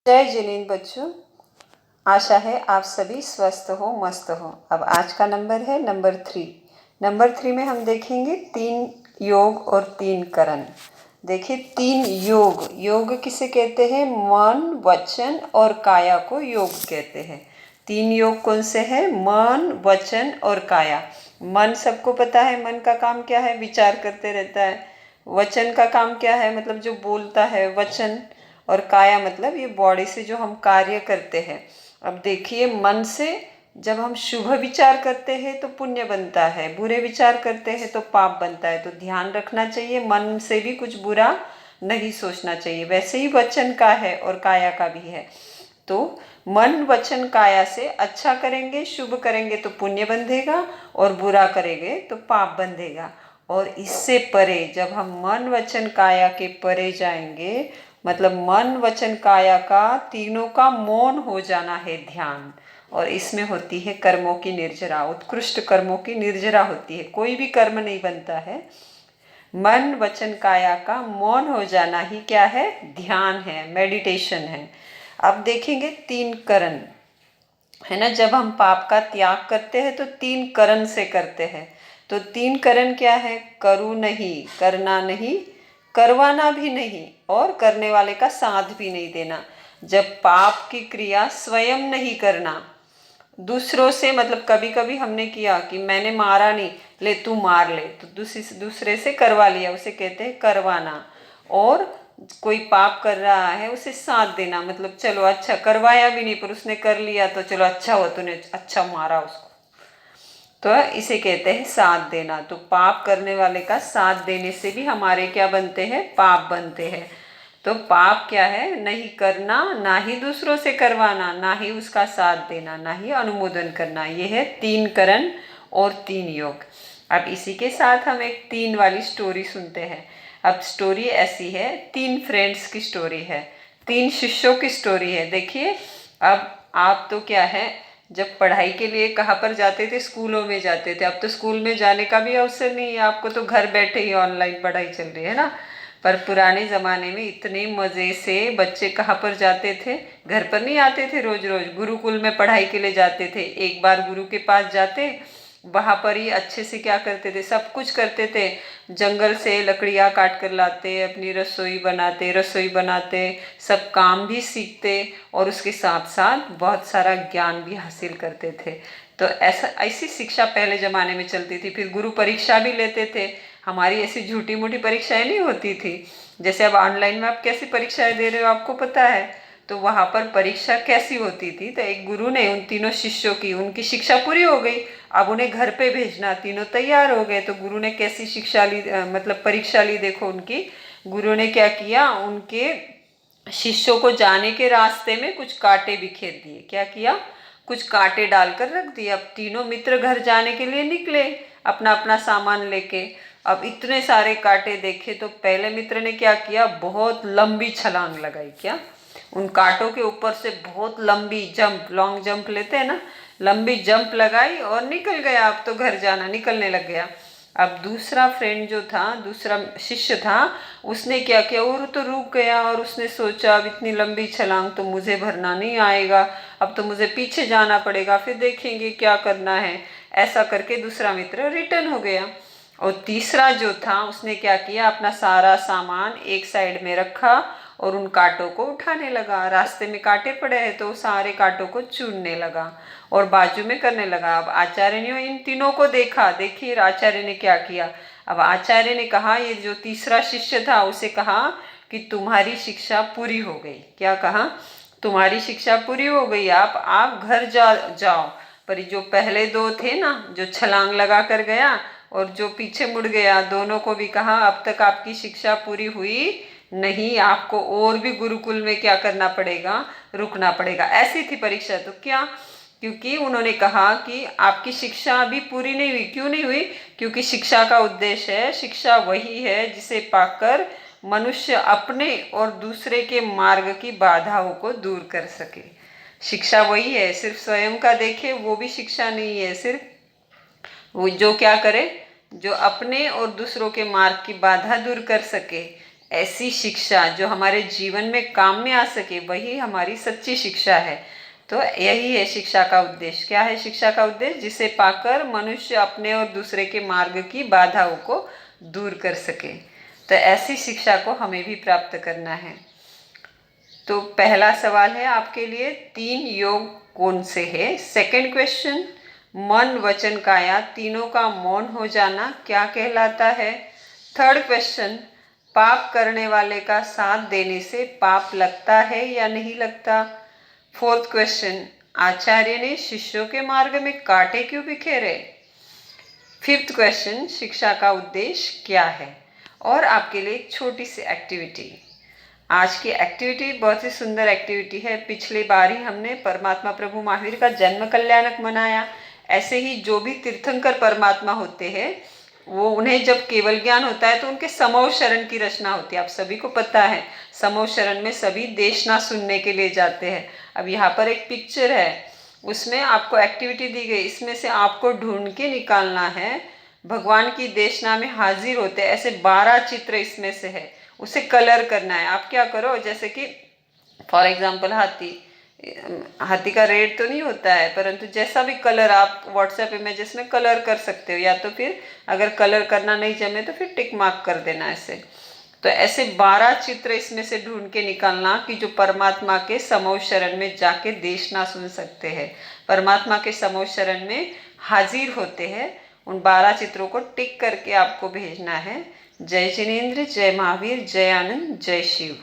जय जिनेंद्र बच्चों, आशा है आप सभी स्वस्थ हो, मस्त हो। अब आज का नंबर है नंबर 3। नंबर 3 में हम देखेंगे 3 योग और 3 करण। देखिए 3 योग, योग किसे कहते हैं? मन, वचन और काया को योग कहते हैं। 3 योग कौन से हैं? मन, वचन और काया। मन सबको पता है, मन का काम क्या है? विचार करते रहता है। वचन का काम क्या है? मतलब जो बोलता है, वचन। और काया मतलब ये बॉडी से जो हम कार्य करते हैं। अब देखिए, मन से जब हम शुभ विचार करते हैं तो पुण्य बनता है, बुरे विचार करते हैं तो पाप बनता है। तो ध्यान रखना चाहिए, मन से भी कुछ बुरा नहीं सोचना चाहिए। वैसे ही वचन का है और काया का भी है। तो मन, वचन, काया से अच्छा करेंगे, शुभ करेंगे तो पुण्य बंधेगा, और बुरा करेंगे तो पाप बंधेगा। और इससे परे जब हम मन, वचन, काया के परे जाएंगे, मतलब मन, वचन, काया का तीनों का मौन हो जाना है ध्यान। और इसमें होती है कर्मों की निर्जरा, उत्कृष्ट कर्मों की निर्जरा होती है। कोई भी कर्म नहीं बनता है। मन, वचन, काया का मौन हो जाना ही क्या है? ध्यान है, मेडिटेशन है। अब देखेंगे 3 करण, है ना। जब हम पाप का त्याग करते हैं तो 3 करण से करते हैं। तो 3 करण क्या है? करूँ नहीं, करना नहीं, करवाना भी नहीं, और करने वाले का साथ भी नहीं देना। जब पाप की क्रिया स्वयं नहीं करना, दूसरों से, मतलब कभी कभी हमने किया कि मैंने मारा नहीं, ले तू मार ले, तो दूसरे से करवा लिया, उसे कहते हैं करवाना। और कोई पाप कर रहा है उसे साथ देना, मतलब चलो अच्छा, करवाया भी नहीं पर उसने कर लिया तो चलो अच्छा हुआ, तूने अच्छा मारा उसको, तो इसे कहते हैं साथ देना। तो पाप करने वाले का साथ देने से भी हमारे क्या बनते हैं? पाप बनते हैं। तो पाप क्या है? नहीं करना, ना ही दूसरों से करवाना, ना ही उसका साथ देना, ना ही अनुमोदन करना। ये है 3 करण और 3 योग। अब इसी के साथ हम एक 3 वाली स्टोरी सुनते हैं। अब स्टोरी ऐसी है, 3 फ्रेंड्स की स्टोरी है, 3 शिष्यों की स्टोरी है। देखिए, अब आप तो क्या है, जब पढ़ाई के लिए कहाँ पर जाते थे? स्कूलों में जाते थे। अब तो स्कूल में जाने का भी अवसर नहीं है आपको, तो घर बैठे ही ऑनलाइन पढ़ाई चल रही है ना। पर पुराने ज़माने में इतने मज़े से बच्चे कहाँ पर जाते थे? घर पर नहीं आते थे रोज रोज, गुरुकुल में पढ़ाई के लिए जाते थे। एक बार गुरु के पास जाते, वहाँ पर ही अच्छे से क्या करते थे? सब कुछ करते थे। जंगल से लकड़ियाँ काट कर लाते, अपनी रसोई बनाते, सब काम भी सीखते, और उसके साथ साथ बहुत सारा ज्ञान भी हासिल करते थे। तो ऐसी शिक्षा पहले ज़माने में चलती थी। फिर गुरु परीक्षा भी लेते थे। हमारी ऐसी झूठी मूठी परीक्षाएं नहीं होती थी जैसे अब ऑनलाइन में आप कैसी परीक्षाएं दे रहे हो, आपको पता है। तो वहाँ पर परीक्षा कैसी होती थी? तो एक गुरु ने उन तीनों शिष्यों की, उनकी शिक्षा पूरी हो गई, अब उन्हें घर पे भेजना, तीनों तैयार हो गए। तो गुरु ने कैसी शिक्षा ली, मतलब परीक्षा ली, देखो उनकी। गुरु ने क्या किया? उनके शिष्यों को जाने के रास्ते में कुछ कांटे बिखेर दिए। क्या किया? कुछ कांटे डालकर रख दिए। अब तीनों मित्र घर जाने के लिए निकले, अपना अपना सामान लेके। अब इतने सारे कांटे देखे तो पहले मित्र ने क्या किया? बहुत लंबी छलांग लगाई। क्या? उन कांटों के ऊपर से बहुत लंबी जंप, लॉन्ग जंप लेते हैं ना, लंबी जंप लगाई और निकल गया। अब तो घर जाना, निकलने लग गया। अब दूसरा फ्रेंड जो था, दूसरा शिष्य था, उसने क्या किया? वो तो रुक गया और उसने सोचा अब इतनी लंबी छलांग तो मुझे भरना नहीं आएगा, अब तो मुझे पीछे जाना पड़ेगा, फिर देखेंगे क्या करना है। ऐसा करके दूसरा मित्र रिटर्न हो गया। और तीसरा जो था, उसने क्या किया? अपना सारा सामान एक साइड में रखा और उन कांटों को उठाने लगा। रास्ते में कांटे पड़े हैं तो सारे कांटों को चुनने लगा और बाजू में करने लगा। अब आचार्य ने इन तीनों को देखा। देखिए आचार्य ने क्या किया। अब आचार्य ने कहा, ये जो तीसरा शिष्य था उसे कहा कि तुम्हारी शिक्षा पूरी हो गई। क्या कहा? तुम्हारी शिक्षा पूरी हो गई, आप घर जाओ। पर जो पहले 2 थे ना, जो छलांग लगा कर गया और जो पीछे मुड़ गया, दोनों को भी कहा अब तक आपकी शिक्षा पूरी हुई नहीं, आपको और भी गुरुकुल में क्या करना पड़ेगा? रुकना पड़ेगा। ऐसी थी परीक्षा। तो क्या? क्योंकि उन्होंने कहा कि आपकी शिक्षा अभी पूरी नहीं हुई। क्यों नहीं हुई? क्योंकि शिक्षा का उद्देश्य है, शिक्षा वही है जिसे पाकर मनुष्य अपने और दूसरे के मार्ग की बाधाओं को दूर कर सके। शिक्षा वही है, सिर्फ स्वयं का देखे वो भी शिक्षा नहीं है। सिर्फ वो जो क्या करे, जो अपने और दूसरों के मार्ग की बाधा दूर कर सके, ऐसी शिक्षा जो हमारे जीवन में काम में आ सके, वही हमारी सच्ची शिक्षा है। तो यही है शिक्षा का उद्देश्य। क्या है शिक्षा का उद्देश्य? जिसे पाकर मनुष्य अपने और दूसरे के मार्ग की बाधाओं को दूर कर सके। तो ऐसी शिक्षा को हमें भी प्राप्त करना है। तो पहला सवाल है आपके लिए, 3 योग कौन से है? सेकंड क्वेश्चन, मन वचन काया तीनों का मौन हो जाना क्या कहलाता है? थर्ड क्वेश्चन, पाप करने वाले का साथ देने से पाप लगता है या नहीं लगता? फोर्थ क्वेश्चन, आचार्य ने शिष्यों के मार्ग में कांटे क्यों बिखेरे? फिफ्थ क्वेश्चन, शिक्षा का उद्देश्य क्या है? और आपके लिए एक छोटी सी एक्टिविटी। आज की एक्टिविटी बहुत ही सुंदर एक्टिविटी है। पिछली बार ही हमने परमात्मा प्रभु महावीर का जन्म कल्याणक मनाया। ऐसे ही जो भी तीर्थंकर परमात्मा होते हैं, वो उन्हें जब केवल ज्ञान होता है तो उनके समूह शरण की रचना होती है। आप सभी को पता है, समूह शरण में सभी देशना सुनने के लिए जाते हैं। अब यहाँ पर एक पिक्चर है, उसमें आपको एक्टिविटी दी गई, इसमें से आपको ढूंढ के निकालना है भगवान की देशना में हाजिर होते ऐसे 12 चित्र इसमें से है, उसे कलर करना है। आप क्या करो, जैसे कि फॉर एग्जांपल हाथी का रेड तो नहीं होता है, परंतु जैसा भी कलर आप व्हाट्सएप इमेजेस में कलर कर सकते हो, या तो फिर अगर कलर करना नहीं जमे तो फिर टिक मार्क कर देना ऐसे। तो ऐसे 12 चित्र इसमें से ढूंढ के निकालना कि जो परमात्मा के समूह शरण में जाके देशना सुन सकते हैं, परमात्मा के समूह शरण में हाजिर होते हैं। उन 12 चित्रों को टिक करके आपको भेजना है। जय जिनेन्द्र, जय महावीर, जय आनंद, जय शिव।